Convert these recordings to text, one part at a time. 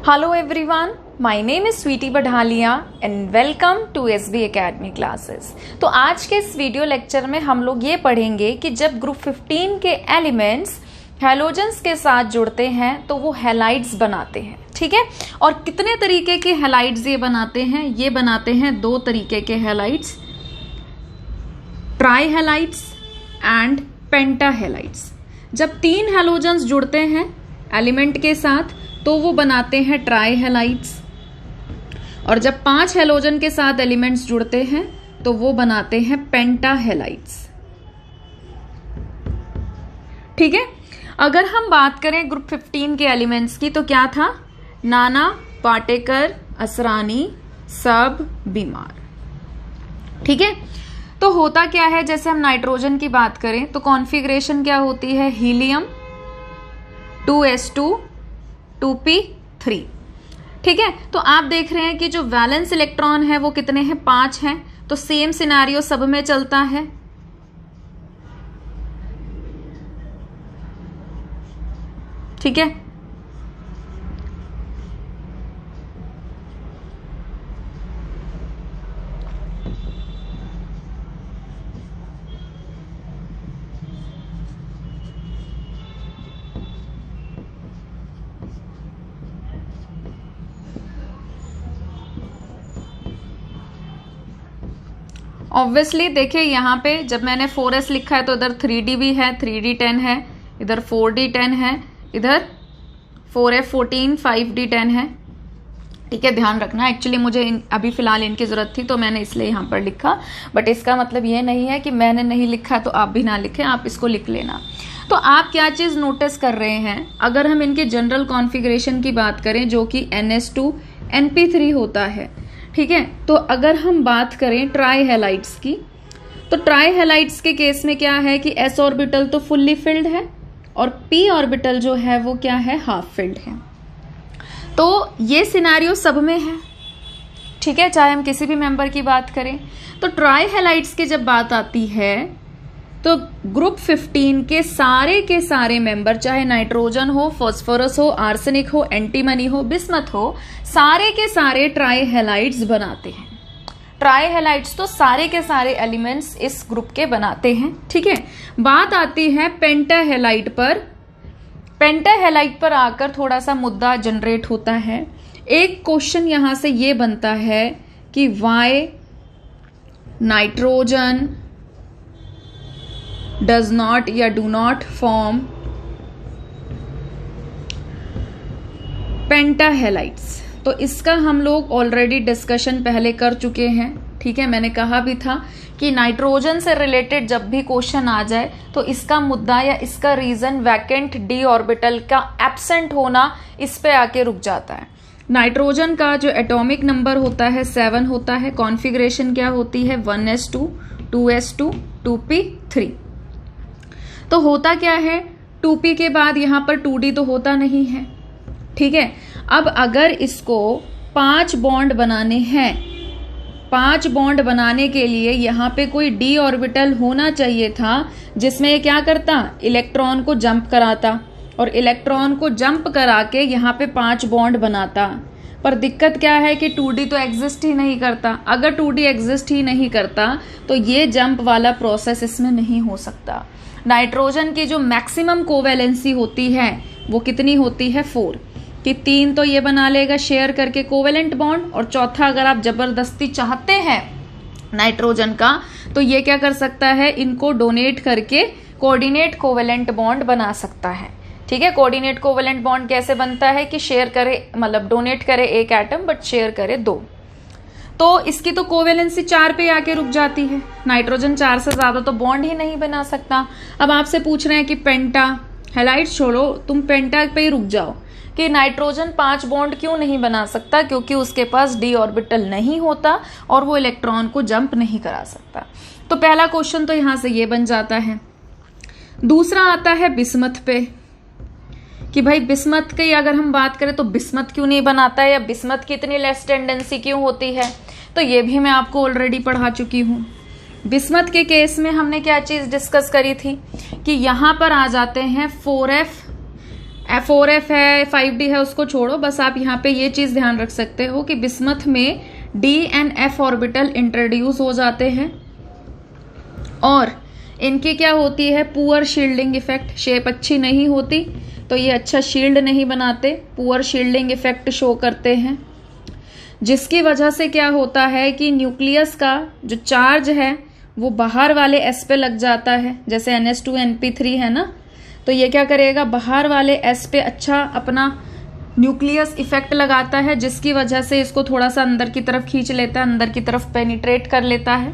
Hello everyone, my name is Sweety बढ़ालिया and welcome to SB Academy classes। तो आज के इस वीडियो लेक्चर में हम लोग ये पढ़ेंगे कि जब ग्रुप 15 के एलिमेंट्स हैलोजेंस के साथ जुड़ते हैं तो वो हैलाइड्स बनाते हैं, ठीक है। और कितने तरीके के हैलाइड्स ये बनाते हैं? ये बनाते हैं दो तरीके के halides, try halides and penta halides. जब तीन हैलोजेंस जुड़ते हैं एलिमेंट के साथ तो वो बनाते हैं ट्राई हैलाइड्स, और जब 5 हैलोजन के साथ एलिमेंट्स जुड़ते हैं तो वो बनाते हैं पेंटा हैलाइड्स, ठीक है। अगर हम बात करें ग्रुप 15 के एलिमेंट्स की तो क्या था? नाना, पाटेकर, असरानी, सब, बीमार, ठीक है। तो होता क्या है, जैसे हम नाइट्रोजन की बात करें तो कॉन्फ़िगरेशन क्या होती है? हीलियम 2s2 2p3, ठीक है। तो आप देख रहे हैं कि जो वैलेंस इलेक्ट्रॉन है वो कितने हैं? 5 हैं। तो सेम सिनेरियो सब में चलता है, ठीक है। ऑब्वियसली देखिए यहाँ पे जब मैंने 4s लिखा है तो इधर 3d भी है, 3d10 है, इधर 4d10 है, इधर 4f14 5d10 है, ठीक है। ध्यान रखना, एक्चुअली मुझे अभी फिलहाल इनकी जरूरत थी तो मैंने इसलिए यहाँ पर लिखा, बट इसका मतलब ये नहीं है कि मैंने नहीं लिखा तो आप भी ना लिखें, आप इसको लिख लेना। तो आप क्या चीज़ नोटिस कर रहे हैं? अगर हम इनके जनरल कॉन्फ़िगरेशन की बात करें जो कि NS2 NP3 होता है, ठीक है। तो अगर हम बात करें ट्राई हैलाइड्स की तो ट्राई हैलाइड्स के केस में क्या है कि s ऑर्बिटल तो फुल्ली फिल्ड है और p ऑर्बिटल जो है वो क्या है? हाफ फिल्ड है। तो ये सिनेरियो सब में है, ठीक है, चाहे हम किसी भी मेंबर की बात करें। तो ट्राई हैलाइड्स की जब बात आती है तो ग्रुप 15 के सारे मेंबर, चाहे नाइट्रोजन हो, फास्फोरस हो, आर्सेनिक हो, एंटीमनी हो, बिस्मथ हो, सारे के सारे ट्राई हैलाइड्स बनाते हैं। ट्राई हैलाइड्स तो सारे के सारे एलिमेंट्स इस ग्रुप के बनाते हैं, ठीक है। बात आती है पेंटा हैलाइड पर। पेंटा हैलाइड पर आकर थोड़ा सा मुद्दा जनरेट होता है। एक क्वेश्चन यहां से ये बनता है कि वाई नाइट्रोजन does not या do not form पेंटाहेलाइड्स। तो इसका हम लोग ऑलरेडी डिस्कशन पहले कर चुके हैं, ठीक है। मैंने कहा भी था कि नाइट्रोजन से रिलेटेड जब भी क्वेश्चन आ जाए तो इसका मुद्दा या इसका रीजन वैकेंट d ऑर्बिटल का एब्सेंट होना, इस पे आके रुक जाता है। नाइट्रोजन का जो एटॉमिक नंबर होता है 7 होता है, कॉन्फ़िगरेशन क्या होती है? 1s2 2s2 2p3। तो होता क्या है? 2p के बाद यहाँ पर 2d तो होता नहीं है, ठीक है। अब अगर इसको 5 बॉन्ड बनाने हैं, 5 बॉन्ड बनाने के लिए यहाँ पे कोई d ऑर्बिटल होना चाहिए था जिसमें ये क्या करता? इलेक्ट्रॉन को जंप कराता, और इलेक्ट्रॉन को जंप करा के यहाँ पे 5 बॉन्ड बनाता। पर दिक्कत क्या है कि 2d तो एग्जिस्ट ही नहीं करता। अगर 2d एग्जिस्ट ही नहीं करता तो ये जंप वाला प्रोसेस इसमें नहीं हो सकता। नाइट्रोजन की जो मैक्सिमम कोवेलेंसी होती है वो कितनी होती है? 4, कि 3 तो ये बना लेगा शेयर करके कोवेलेंट बॉन्ड, और चौथा अगर आप जबरदस्ती चाहते हैं नाइट्रोजन का तो ये क्या कर सकता है? इनको डोनेट करके कोऑर्डिनेट कोवेलेंट बॉन्ड बना सकता है, ठीक है। कोऑर्डिनेट कोवेलेंट बॉन्ड कैसे बनता है कि शेयर करे, मतलब डोनेट करे एक एटम बट शेयर करे 2। तो इसकी तो कोवेलेंसी 4 पे आके रुक जाती है। नाइट्रोजन 4 से ज्यादा तो बॉन्ड ही नहीं बना सकता। अब आपसे पूछ रहे हैं कि पेंटा हैलाइड्स छोड़ो, तुम पेंटा पे ही रुक जाओ कि नाइट्रोजन 5 बॉन्ड क्यों नहीं बना सकता? क्योंकि उसके पास d ऑर्बिटल नहीं होता और वो इलेक्ट्रॉन को जंप नहीं करा सकता। तो पहला क्वेश्चन तो यहां से ये बन जाता है। दूसरा आता है बिस्मथ पे कि भाई बिस्मथ की अगर हम बात करें तो बिस्मथ क्यों नहीं बनाता है, या बिस्मथ की इतनी लेस टेंडेंसी क्यों होती है? तो ये भी मैं आपको ऑलरेडी पढ़ा चुकी हूँ। बिस्मथ के केस में हमने क्या चीज डिस्कस करी थी कि यहां पर आ जाते हैं 4f 4F है, 5D है, उसको छोड़ो, बस आप यहाँ पे ये चीज ध्यान रख सकते हो कि बिस्मथ में D and F orbital introduce हो जाते हैं और इनकी क्या होती है, पुअर शील्डिंग इफेक्ट, शेप अच्छी नहीं होती तो ये अच्छा शील्ड नहीं बनाते, पुअर शील्डिंग इफेक्ट शो करते हैं, जिसकी वजह से क्या होता है कि न्यूक्लियस का जो चार्ज है वो बाहर वाले S पे लग जाता है, जैसे NH2NP3 है ना, तो ये क्या करेगा, बाहर वाले S पे अच्छा अपना न्यूक्लियस इफेक्ट लगाता है, जिसकी वजह से इसको थोड़ा सा अंदर की तरफ खींच लेता है, अंदर की तरफ पेनिट्रेट कर लेता है।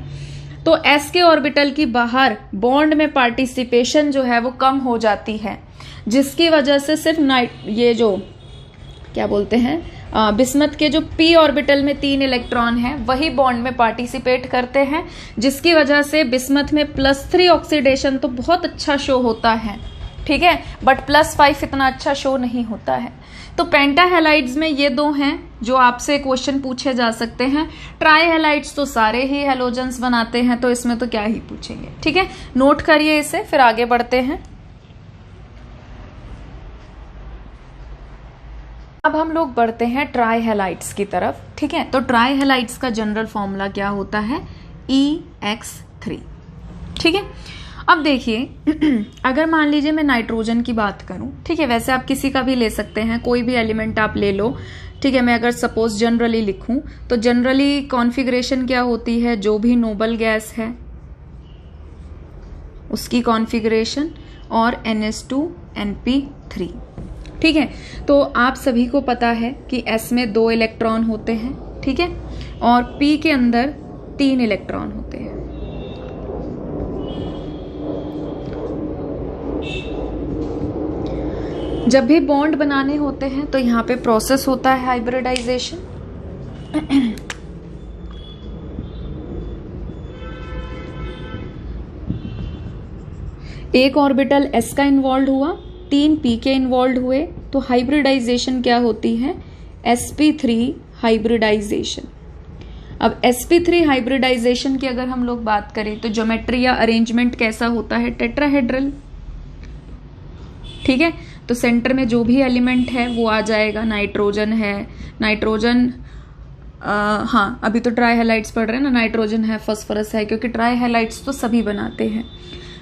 तो S के ऑर्बिटल की बाहर बॉन्ड में पार्टिसिपेशन जो है वो कम हो जाती है, जिसकी वजह से सिर्फ ये जो क्या बोलते हैं बिस्मथ के जो p ऑर्बिटल में 3 इलेक्ट्रॉन है वही बॉन्ड में पार्टिसिपेट करते हैं, जिसकी वजह से बिस्मथ में +3 ऑक्सीडेशन तो बहुत अच्छा शो होता है, ठीक है, बट +5 इतना अच्छा शो नहीं होता है। तो पेंटाहेलाइड्स में ये दो हैं जो आपसे क्वेश्चन पूछे जा सकते हैं। ट्राईहेलाइड्स तो सारे ही हेलोजेंस बनाते हैं, तो इसमें तो क्या ही पूछेंगे, ठीक है, नोट करिए इसे, फिर आगे बढ़ते हैं। अब हम लोग बढ़ते हैं ट्राईहेलाइड्स की तरफ, ठीक है। तो ट्राईहेलाइड्स का जनरल फॉर्मूला क्या होता है, EX3, ठीक है। अब देखिए अगर मान लीजिए मैं नाइट्रोजन की बात करूं, ठीक है, वैसे आप किसी का भी ले सकते हैं, कोई भी एलिमेंट आप ले लो, ठीक है। मैं अगर सपोज जनरली लिखूं तो जनरली कॉन्फ़िगरेशन क्या होती है, जो भी नोबल गैस है उसकी कॉन्फ़िगरेशन और NH2NP3, ठीक है। तो आप सभी को पता है कि S में 2 इलेक्ट्रॉन होते हैं, ठीक है, और P के अंदर 3 इलेक्ट्रॉन होते हैं। जब भी बॉन्ड बनाने होते हैं तो यहाँ पे प्रोसेस होता है हाइब्रिडाइजेशन। एक ऑर्बिटल S का इन्वॉल्व हुआ, 3 P के इन्वॉल्व हुए, तो हाइब्रिडाइजेशन क्या होती है, sp3 हाइब्रिडाइजेशन। अब sp3 हाइब्रिडाइजेशन की अगर हम लोग बात करें तो ज्योमेट्री या अरेंजमेंट कैसा होता है, टेट्राहेड्रल, ठीक है। तो सेंटर में जो भी एलिमेंट है वो आ जाएगा, नाइट्रोजन है, नाइट्रोजन हाँ अभी तो ट्राईहेलाइड्स पढ़ रहे हैं ना, नाइट्रोजन है, फास्फोरस है, क्योंकि ट्राईहेलाइड्स तो सभी बनाते हैं।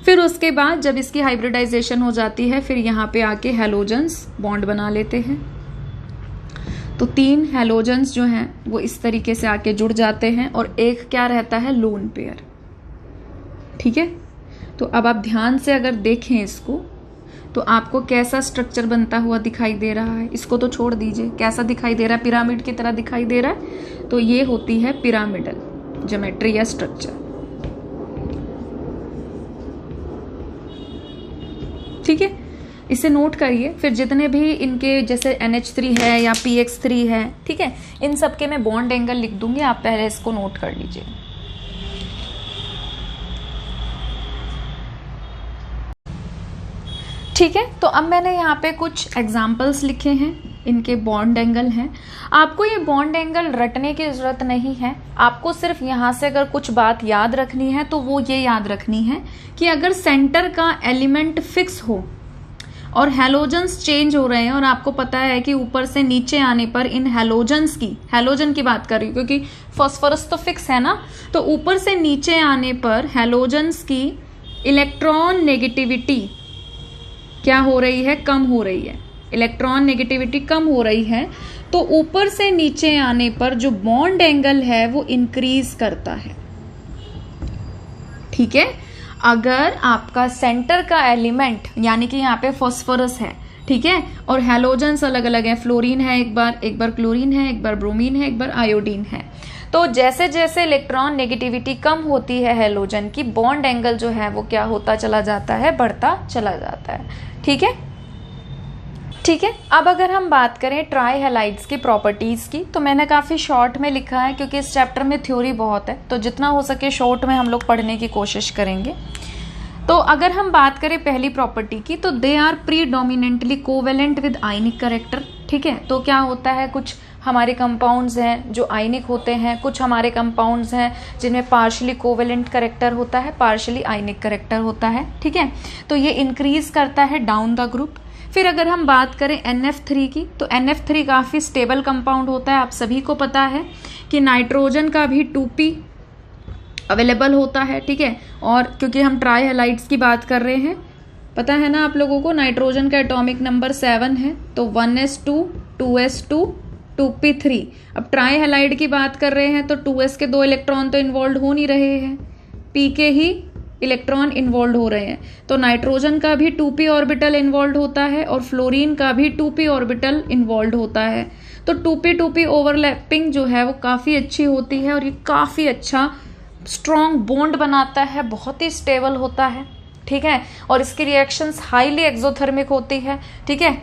फिर उसके बाद जब इसकी हाइब्रिडाइजेशन हो जाती है, फिर यहाँ पे आके हेलोजेंस बॉन्ड बना लेते हैं। तो 3 हेलोजेंस जो हैं वो इस तरीके से आके जुड़ जाते हैं और एक क्या रहता है, लोन पेयर, ठीक है। तो अब आप ध्यान से अगर देखें इसको तो आपको कैसा स्ट्रक्चर बनता हुआ दिखाई दे रहा है, इसको तो छोड़ दीजिए, कैसा दिखाई दे रहा है, पिरामिड की तरह दिखाई दे रहा है। तो ये होती है पिरामिडल ज्योमेट्री या स्ट्रक्चर, ठीक है। इसे नोट करिए। फिर जितने भी इनके जैसे NH3 है या PX3 है, ठीक है, इन सब के मैं बॉन्ड एंगल लिख दूंगी, आप पहले इसको नोट कर लीजिए। ठीक है, तो अब मैंने यहाँ पे कुछ एग्जाम्पल्स लिखे हैं, इनके बॉन्ड एंगल हैं। आपको ये बॉन्ड एंगल रटने की जरूरत नहीं है, आपको सिर्फ यहाँ से अगर कुछ बात याद रखनी है तो वो ये याद रखनी है कि अगर सेंटर का एलिमेंट फिक्स हो और हैलोजेंस चेंज हो रहे हैं और आपको पता है कि ऊपर से नीचे आने पर इन हैलोजेंस की, हैलोजन की बात कर रही हूँ क्योंकि फास्फोरस तो फिक्स है ना, तो ऊपर से नीचे आने पर हैलोजेंस की इलेक्ट्रॉन नेगेटिविटी क्या हो रही है, कम हो रही है, इलेक्ट्रॉन नेगेटिविटी कम हो रही है। तो ऊपर से नीचे आने पर जो बॉन्ड एंगल है वो इंक्रीज करता है, ठीक है। अगर आपका सेंटर का एलिमेंट यानी कि यहाँ पे फास्फोरस है, ठीक है, और हैलोजेंस अलग अलग है, फ्लोरीन है एक बार क्लोरीन है, एक बार ब्रोमीन है, एक बार आयोडीन है, तो जैसे जैसे इलेक्ट्रॉन नेगेटिविटी कम होती है हैलोजन की, बॉन्ड एंगल जो है वो क्या होता चला जाता है, बढ़ता चला जाता है, ठीक है। ठीक है, अब अगर हम बात करें ट्राईहेलाइड्स की प्रॉपर्टीज की, तो मैंने काफी शॉर्ट में लिखा है क्योंकि इस चैप्टर में थ्योरी बहुत है, तो जितना हो सके शॉर्ट में हम लोग पढ़ने की कोशिश करेंगे। तो अगर हम बात करें पहली प्रॉपर्टी की, तो they are predominantly covalent with ionic character, ठीक है। तो क्या होता है, कुछ हमारे कंपाउंड्स हैं जो आयनिक होते हैं, कुछ हमारे कंपाउंड्स हैं जिनमें पार्शियली कोवेलेंट कैरेक्टर होता है, पार्शियली आयनिक कैरेक्टर होता है, ठीक है। तो ये इंक्रीज करता है डाउन द ग्रुप। फिर अगर हम बात करें NF3 की, तो NF3 काफ़ी स्टेबल कंपाउंड होता है। आप सभी को पता है कि नाइट्रोजन का भी 2p अवेलेबल होता है, ठीक है। और क्योंकि हम ट्राई हैलाइड्स की बात कर रहे हैं, पता है ना आप लोगों को, नाइट्रोजन का एटॉमिक नंबर 7 है, तो 1s2 2s2 2p3। अब ट्राई हैलाइड की बात कर रहे हैं तो 2s के 2 इलेक्ट्रॉन तो इन्वॉल्व हो नहीं रहे हैं, p के ही इलेक्ट्रॉन इन्वॉल्व हो रहे हैं। तो नाइट्रोजन का भी 2p ऑर्बिटल इन्वॉल्व होता है और फ्लोरीन का भी 2p ऑर्बिटल इन्वॉल्व होता है। तो 2p ओवरलैपिंग जो है वो काफ़ी अच्छी होती है और ये काफ़ी अच्छा स्ट्रॉन्ग बॉन्ड बनाता है, बहुत ही स्टेबल होता है, ठीक है। और इसकी रिएक्शंस हाईली एक्सोथर्मिक होती है, ठीक है।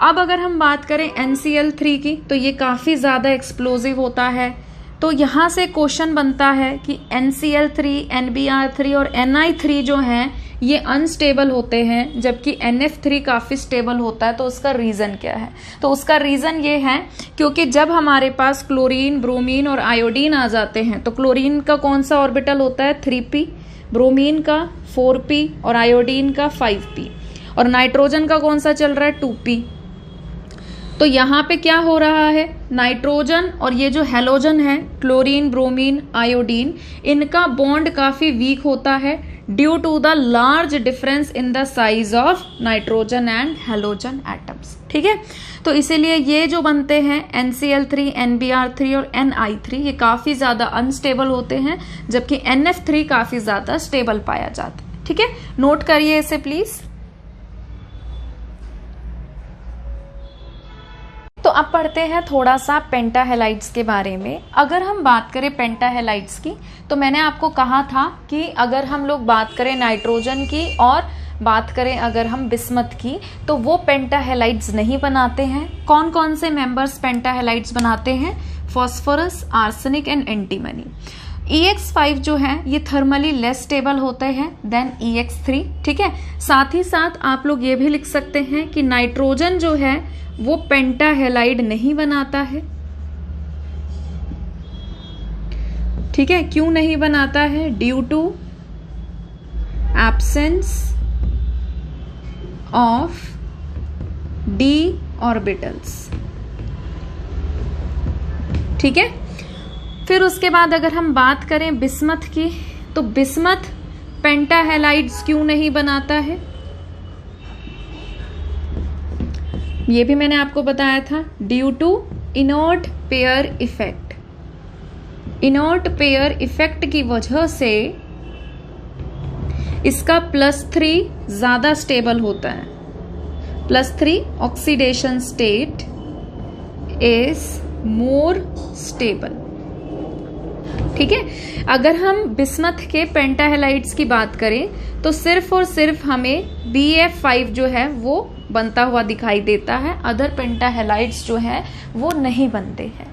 अब अगर हम बात करें NCl3 की, तो ये काफ़ी ज़्यादा एक्सप्लोजिव होता है। तो यहाँ से क्वेश्चन बनता है कि NCl3, NBr3 और Ni3 जो हैं ये अनस्टेबल होते हैं, जबकि NF3 काफ़ी स्टेबल होता है। तो उसका रीज़न क्या है? तो उसका रीज़न ये है क्योंकि जब हमारे पास क्लोरीन, ब्रोमीन और आयोडीन आ जाते हैं, तो क्लोरीन का कौन सा ऑर्बिटल होता है? 3p, ब्रोमीन का 4p और आयोडीन का 5p, और नाइट्रोजन का कौन सा चल रहा है? 2p। तो यहाँ पे क्या हो रहा है, नाइट्रोजन और ये जो हेलोजन है, क्लोरीन, ब्रोमीन, आयोडीन, इनका बॉन्ड काफ़ी वीक होता है due to the large difference in the size of nitrogen and halogen atoms, ठीक है। तो इसीलिए ये जो बनते हैं NCl3, NBr3 और Ni3, ये काफ़ी ज़्यादा अनस्टेबल होते हैं, जबकि NF3 काफ़ी ज़्यादा स्टेबल पाया जाता है, ठीक है। नोट करिए इसे प्लीज़। तो अब पढ़ते हैं थोड़ा सा पेंटाहेलाइड्स के बारे में। अगर हम बात करें पेंटाहेलाइड्स की, तो मैंने आपको कहा था कि अगर हम लोग बात करें नाइट्रोजन की और बात करें अगर हम बिस्मथ की, तो वो पेंटाहेलाइड्स नहीं बनाते हैं। कौन कौन से मेंबर्स पेंटाहेलाइड्स बनाते हैं? Phosphorus, arsenic and antimony. EX5 जो है ये थर्मली लेस स्टेबल होते हैं देन EX3, ठीक है। साथ ही साथ आप लोग ये भी लिख सकते हैं कि नाइट्रोजन जो है वो पेंटाहेलाइड नहीं बनाता है, ठीक है। क्यों नहीं बनाता है? Due to absence of d orbitals, ठीक है। फिर उसके बाद अगर हम बात करें बिस्मथ की, तो बिस्मथ पेंटाहेलाइड्स क्यों नहीं बनाता है? ये भी मैंने आपको बताया था, due to inert pair effect. Inert pair effect की वजह से इसका +3 ज्यादा स्टेबल होता है। +3 oxidation state is more stable, ठीक है। अगर हम बिस्मथ के पेंटाहेलाइड्स की बात करें तो सिर्फ और सिर्फ हमें BF5 जो है वो बनता हुआ दिखाई देता है, अदर पेंटाहेलाइड्स जो है वो नहीं बनते हैं।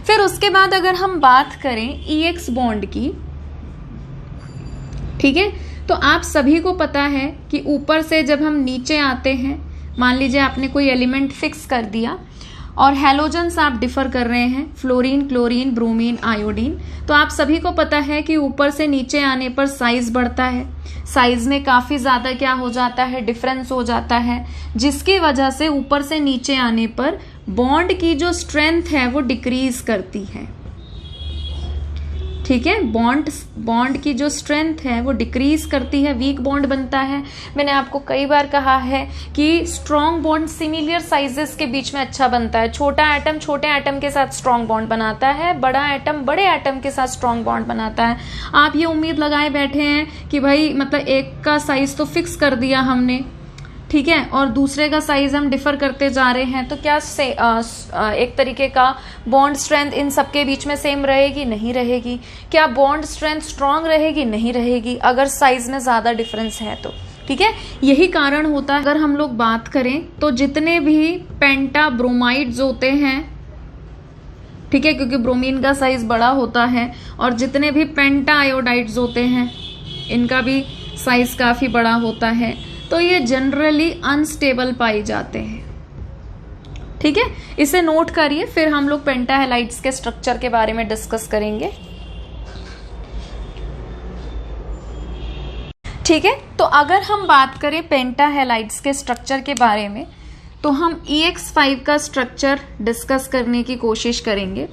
फिर उसके बाद अगर हम बात करें EX बॉन्ड की, ठीक है, तो आप सभी को पता है कि ऊपर से जब हम नीचे आते हैं, मान लीजिए आपने कोई एलिमेंट फिक्स कर दिया और हैलोजन्स आप डिफर कर रहे हैं, फ्लोरीन, क्लोरीन, ब्रोमीन, आयोडीन, तो आप सभी को पता है कि ऊपर से नीचे आने पर साइज बढ़ता है, साइज में काफ़ी ज़्यादा क्या हो जाता है? डिफरेंस हो जाता है, जिसकी वजह से ऊपर से नीचे आने पर बॉन्ड की जो स्ट्रेंथ है वो डिक्रीज करती है, ठीक है। बॉन्ड की जो स्ट्रेंथ है वो डिक्रीज करती है, वीक बॉन्ड बनता है। मैंने आपको कई बार कहा है कि स्ट्रॉन्ग बॉन्ड सिमिलर साइजेस के बीच में अच्छा बनता है। छोटा एटम छोटे एटम के साथ स्ट्रॉन्ग बॉन्ड बनाता है, बड़ा एटम बड़े एटम के साथ स्ट्रॉन्ग बॉन्ड बनाता है। आप ये उम्मीद लगाए बैठे हैं कि भाई मतलब एक का साइज तो फिक्स कर दिया हमने, ठीक है, और दूसरे का साइज हम डिफर करते जा रहे हैं, तो क्या एक तरीके का बॉन्ड स्ट्रेंथ इन सबके बीच में सेम रहेगी? नहीं रहेगी। क्या बॉन्ड स्ट्रेंथ स्ट्रांग रहेगी? नहीं रहेगी, अगर साइज में ज्यादा डिफरेंस है तो, ठीक है। यही कारण होता है। अगर हम लोग बात करें तो जितने भी पेंटा ब्रोमाइड्स होते हैं, ठीक है, क्योंकि ब्रोमीन का साइज बड़ा होता है, और जितने भी पेंटा आयोडाइड्स होते हैं इनका भी साइज काफी बड़ा होता है, तो ये जनरली अनस्टेबल पाए जाते हैं, ठीक है। इसे नोट करिए, फिर हम लोग पेंटाहेलाइड्स के स्ट्रक्चर के बारे में डिस्कस करेंगे, ठीक है। तो अगर हम बात करें पेंटाहेलाइड्स के स्ट्रक्चर के बारे में, तो हम EX5 का स्ट्रक्चर डिस्कस करने की कोशिश करेंगे।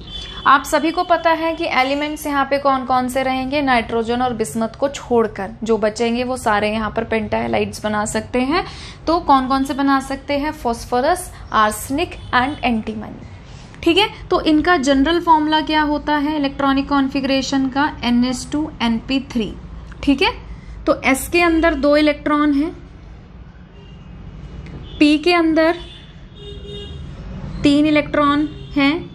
आप सभी को पता है कि एलिमेंट्स यहाँ पे कौन कौन से रहेंगे, नाइट्रोजन और बिस्मथ को छोड़कर जो बचेंगे वो सारे यहाँ पर पेंटाहेलाइड्स बना सकते हैं। तो कौन कौन से बना सकते हैं, फॉस्फोरस, आर्सेनिक एंड एंटीमनी। ठीक है, तो इनका जनरल फॉर्मूला क्या होता है इलेक्ट्रॉनिक कॉन्फ़िगरेशन का, NH2NP3। ठीक है, तो S के अंदर 2 इलेक्ट्रॉन है, P के अंदर 3 इलेक्ट्रॉन हैं,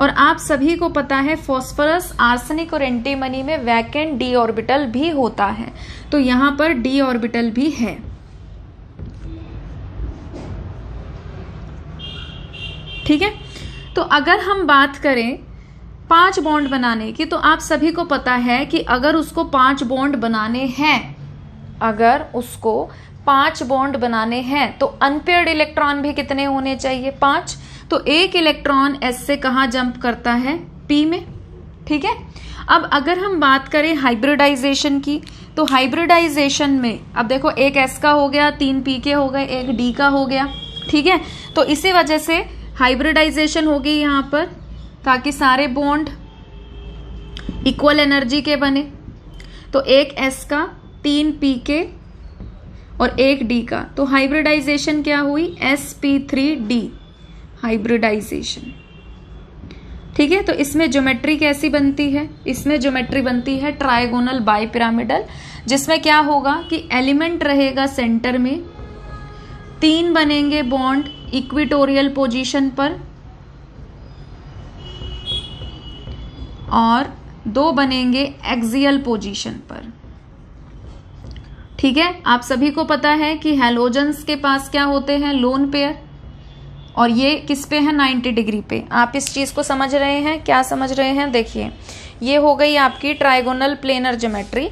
और आप सभी को पता है फॉस्फोरस, आर्सेनिक और एंटीमनी में वैकेंट d ऑर्बिटल भी होता है, तो यहां पर d ऑर्बिटल भी है। ठीक है, तो अगर हम बात करें 5 बॉन्ड बनाने की, तो आप सभी को पता है कि अगर उसको 5 बॉन्ड बनाने हैं, अगर उसको 5 बॉन्ड बनाने हैं तो अनपेयर्ड इलेक्ट्रॉन भी कितने होने चाहिए, 5। तो एक इलेक्ट्रॉन S से कहाँ जंप करता है, P में। ठीक है, अब अगर हम बात करें हाइब्रिडाइजेशन की, तो हाइब्रिडाइजेशन में अब देखो एक S का हो गया, 3 P के हो गए, एक D का हो गया। ठीक है, तो इसी वजह से हाइब्रिडाइजेशन होगी यहाँ पर, ताकि सारे बॉन्ड इक्वल एनर्जी के बने। तो एक S का, 3 P के और एक D का, तो हाइब्रिडाइजेशन क्या हुई, sp3d हाइब्रिडाइजेशन। ठीक है, तो इसमें ज्योमेट्री कैसी बनती है, इसमें ज्योमेट्री बनती है ट्राइगोनल बाइपिरामिडल, जिसमें क्या होगा कि एलिमेंट रहेगा सेंटर में, 3 बनेंगे बॉन्ड इक्विटोरियल पोजीशन पर और 2 बनेंगे एक्सियल पोजीशन पर। ठीक है, आप सभी को पता है कि हैलोजेंस के पास क्या होते हैं, लोन पेयर, और ये किस पे है, 90 डिग्री पे। आप इस चीज को समझ रहे हैं, क्या समझ रहे हैं, देखिए ये हो गई आपकी ट्राइगोनल प्लेनर ज्योमेट्री,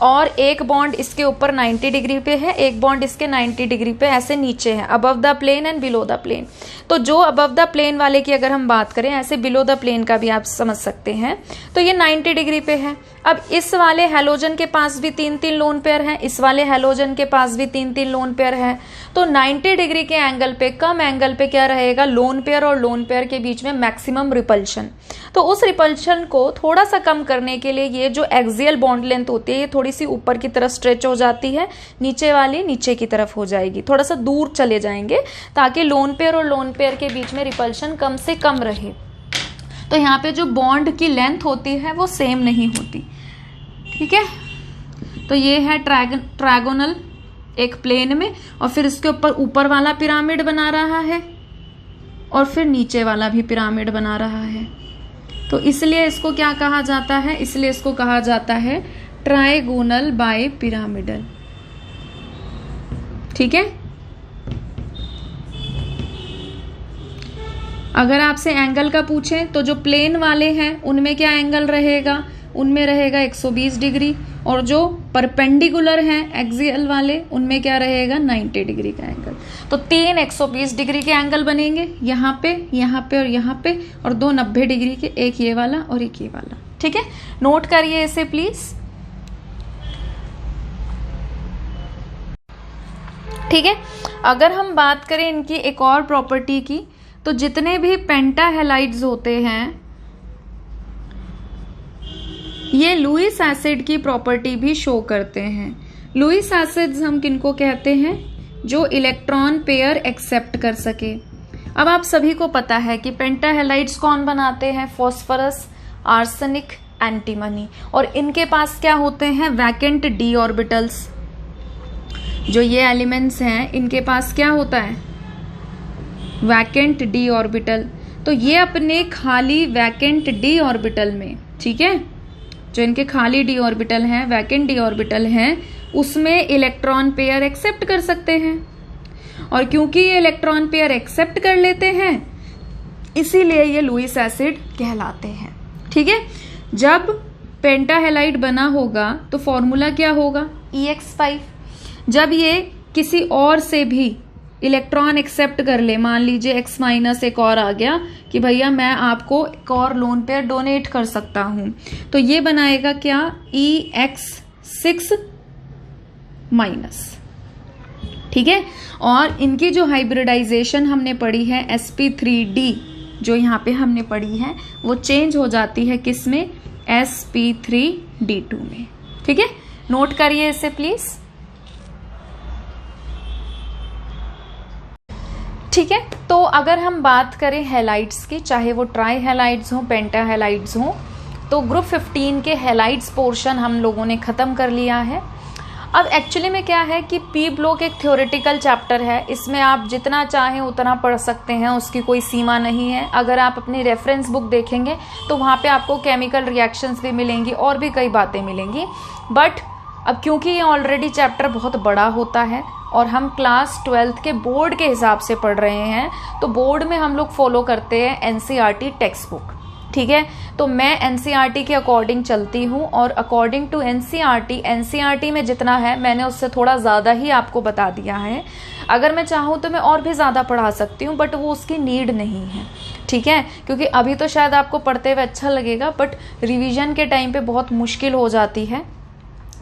और एक बॉन्ड इसके ऊपर 90 डिग्री पे है, एक बॉन्ड इसके 90 डिग्री पे ऐसे नीचे है, above the plane and below the plane. तो जो अबव द प्लेन वाले की अगर हम बात करें, ऐसे बिलो द प्लेन का भी आप समझ सकते हैं, तो ये 90 डिग्री पे है। अब इस वाले हैलोजन के पास भी 3-3 लोन पेयर हैं, इस वाले हैलोजन के पास भी 3-3 लोन पेयर हैं, तो 90 डिग्री के एंगल पे, कम एंगल पे क्या रहेगा, लोन पेयर और लोन पेयर के बीच में मैक्सिमम रिपल्शन। तो उस रिपल्शन को थोड़ा सा कम करने के लिए ये जो एक्सियल बॉन्ड लेंथ होती है, ये थोड़ी सी ऊपर की तरफ स्ट्रेच हो जाती है, नीचे वाली नीचे की तरफ हो जाएगी, थोड़ा सा दूर चले जाएंगे, ताकि लोन पेयर और लोन पेयर के बीच में रिपल्शन कम से कम रहे। तो यहाँ पे जो बॉन्ड की लेंथ होती है वो सेम नहीं होती। ठीक है, तो ये है ट्रायगोनल एक प्लेन में, और फिर इसके ऊपर वाला पिरामिड बना रहा है और फिर नीचे वाला भी पिरामिड बना रहा है। तो इसलिए इसको क्या कहा जाता है, इसलिए इसको कहा जाता है ट्राइगोनल बाय पिरामिडल। ठीक है, अगर आपसे एंगल का पूछें तो जो प्लेन वाले हैं उनमें क्या एंगल रहेगा, उनमें रहेगा 120 डिग्री, और जो परपेंडिकुलर हैं एक्सियल वाले उनमें क्या रहेगा, 90 डिग्री का एंगल। तो 3 120 डिग्री के एंगल बनेंगे यहाँ पे और यहाँ पे, और 2 90 डिग्री के, एक ये वाला और एक ये वाला। ठीक है, नोट करिए इसे प्लीज। ठीक है, अगर हम बात करें इनकी एक और प्रॉपर्टी की, तो जितने भी पेंटाहेलाइड्स होते हैं ये लुईस एसिड की प्रॉपर्टी भी शो करते हैं। लुईस एसिड्स हम किनको कहते हैं, जो इलेक्ट्रॉन पेयर एक्सेप्ट कर सके। अब आप सभी को पता है कि पेंटाहेलाइड्स कौन बनाते हैं, फॉस्फोरस, आर्सेनिक, एंटीमनी, और इनके पास क्या होते हैं, वैकेंट डी ऑर्बिटल्स। जो ये एलिमेंट्स हैं इनके पास क्या होता है, वैकेंट डी ऑर्बिटल। तो ये अपने खाली वैकेंट डी ऑर्बिटल में, ठीक है, जो इनके खाली डी ऑर्बिटल हैं, वैकेंट डी ऑर्बिटल हैं, उसमें इलेक्ट्रॉन पेयर एक्सेप्ट कर सकते हैं। और क्योंकि ये इलेक्ट्रॉन पेयर एक्सेप्ट कर लेते हैं, इसीलिए ये लुईस एसिड कहलाते हैं। ठीक है, जब पेंटाहेलाइड बना होगा तो फॉर्मूला क्या होगा, EX5। जब ये किसी और से भी इलेक्ट्रॉन एक्सेप्ट कर ले, मान लीजिए X माइनस एक और आ गया कि भैया मैं आपको एक और लोन पेयर डोनेट कर सकता हूं, तो ये बनाएगा क्या, EX6 माइनस। ठीक है। और इनकी जो हाइब्रिडाइजेशन हमने पढ़ी है sp3d, जो यहाँ पे हमने पढ़ी है, वो चेंज हो जाती है किस में, sp3d2 में। ठीक है, नोट करिए इसे प्लीज। ठीक है, तो अगर हम बात करें हैलाइड्स की, चाहे वो ट्राई हैलाइड्स हो, पेंटा हैलाइड्स हो, तो ग्रुप 15 के हैलाइड्स पोर्शन हम लोगों ने खत्म कर लिया है। अब एक्चुअली में क्या है कि पी ब्लॉक एक थ्योरेटिकल चैप्टर है, इसमें आप जितना चाहें उतना पढ़ सकते हैं, उसकी कोई सीमा नहीं है। अगर आप अपनी रेफरेंस बुक देखेंगे तो वहाँ पे आपको केमिकल रिएक्शंस भी मिलेंगी और भी कई बातें मिलेंगी। बट अब क्योंकि ये ऑलरेडी चैप्टर बहुत बड़ा होता है और हम क्लास 12th के बोर्ड के हिसाब से पढ़ रहे हैं, तो बोर्ड में हम लोग फॉलो करते हैं एनसीईआरटी टेक्स्ट बुक। ठीक है, तो मैं एनसीईआरटी के अकॉर्डिंग चलती हूँ और अकॉर्डिंग टू एनसीईआरटी में जितना है मैंने उससे थोड़ा ज़्यादा ही आपको बता दिया है। अगर मैं चाहूँ तो मैं और भी ज़्यादा पढ़ा सकती हूँ, बट वो उसकी नीड नहीं है। ठीक है, क्योंकि अभी तो शायद आपको पढ़ते हुए अच्छा लगेगा, बट रिवीजन के टाइम पे बहुत मुश्किल हो जाती है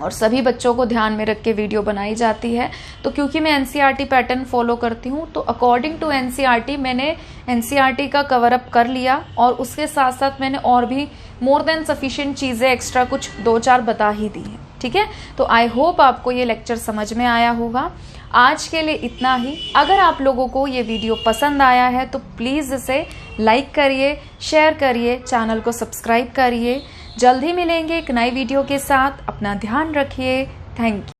और सभी बच्चों को ध्यान में रख के वीडियो बनाई जाती है। तो क्योंकि मैं एनसीईआरटी पैटर्न फॉलो करती हूँ, तो अकॉर्डिंग टू एनसीईआरटी मैंने एनसीईआरटी का कवर अप कर लिया और उसके साथ साथ मैंने और भी मोर देन सफिशिएंट चीज़ें एक्स्ट्रा कुछ 2-4 बता ही दी है। ठीक है, तो आई होप आपको ये लेक्चर समझ में आया होगा। आज के लिए इतना ही। अगर आप लोगों को ये वीडियो पसंद आया है तो प्लीज़ इसे लाइक करिए, शेयर करिए, चैनल को सब्सक्राइब करिए। जल्द ही मिलेंगे एक नई वीडियो के साथ। अपना ध्यान रखिए। Thank you.